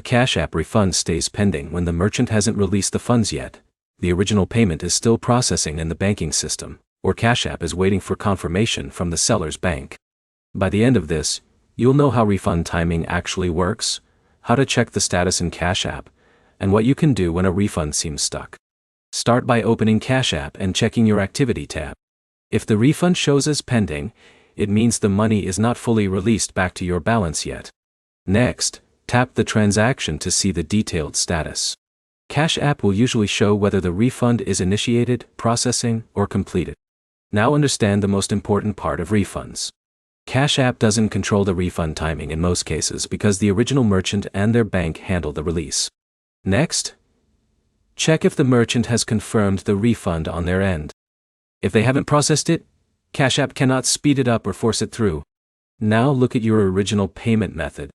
Cash App refund stays pending when the merchant hasn't released the funds yet. The original payment is still processing in the banking system, or Cash App is waiting for confirmation from the seller's bank. By the end of this, you'll know how refund timing actually works, how to check the status in Cash App, and what you can do when a refund seems stuck. Start by opening Cash App and checking your Activity tab. If the refund shows as pending, it means the money is not fully released back to your balance yet. Next, tap the transaction to see the detailed status. Cash App will usually show whether the refund is initiated, processing, or completed. Now understand the most important part of refunds. Cash App doesn't control the refund timing in most cases because the original merchant and their bank handle the release. Next, check if the merchant has confirmed the refund on their end. If they haven't processed it, Cash App cannot speed it up or force it through. Now look at your original payment method.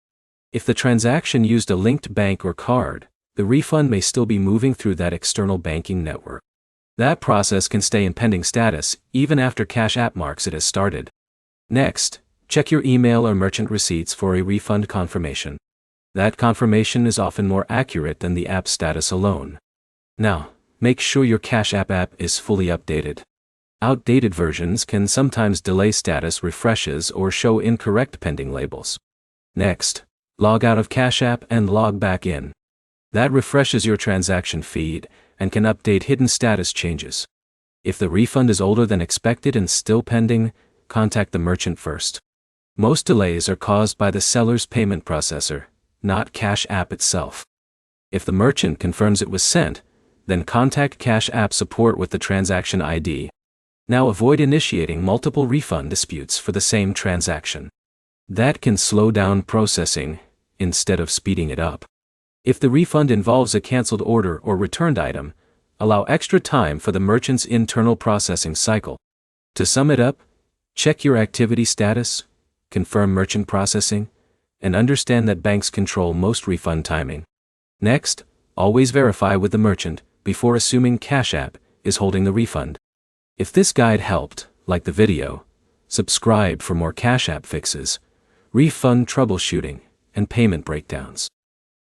If the transaction used a linked bank or card, the refund may still be moving through that external banking network. That process can stay in pending status even after Cash App marks it as started. Next, check your email or merchant receipts for a refund confirmation. That confirmation is often more accurate than the app status alone. Now, make sure your Cash App is fully updated. Outdated versions can sometimes delay status refreshes or show incorrect pending labels. Next, log out of Cash App and log back in. That refreshes your transaction feed and can update hidden status changes. If the refund is older than expected and still pending, contact the merchant first. Most delays are caused by the seller's payment processor, not Cash App itself. If the merchant confirms it was sent, then contact Cash App support with the transaction ID. Now avoid initiating multiple refund disputes for the same transaction. That can slow down processing instead of speeding it up. If the refund involves a canceled order or returned item, allow extra time for the merchant's internal processing cycle. To sum it up, check your activity status, confirm merchant processing, and understand that banks control most refund timing. Next, always verify with the merchant before assuming Cash App is holding the refund. If this guide helped, like the video, subscribe for more Cash App fixes, refund troubleshooting, and payment breakdowns.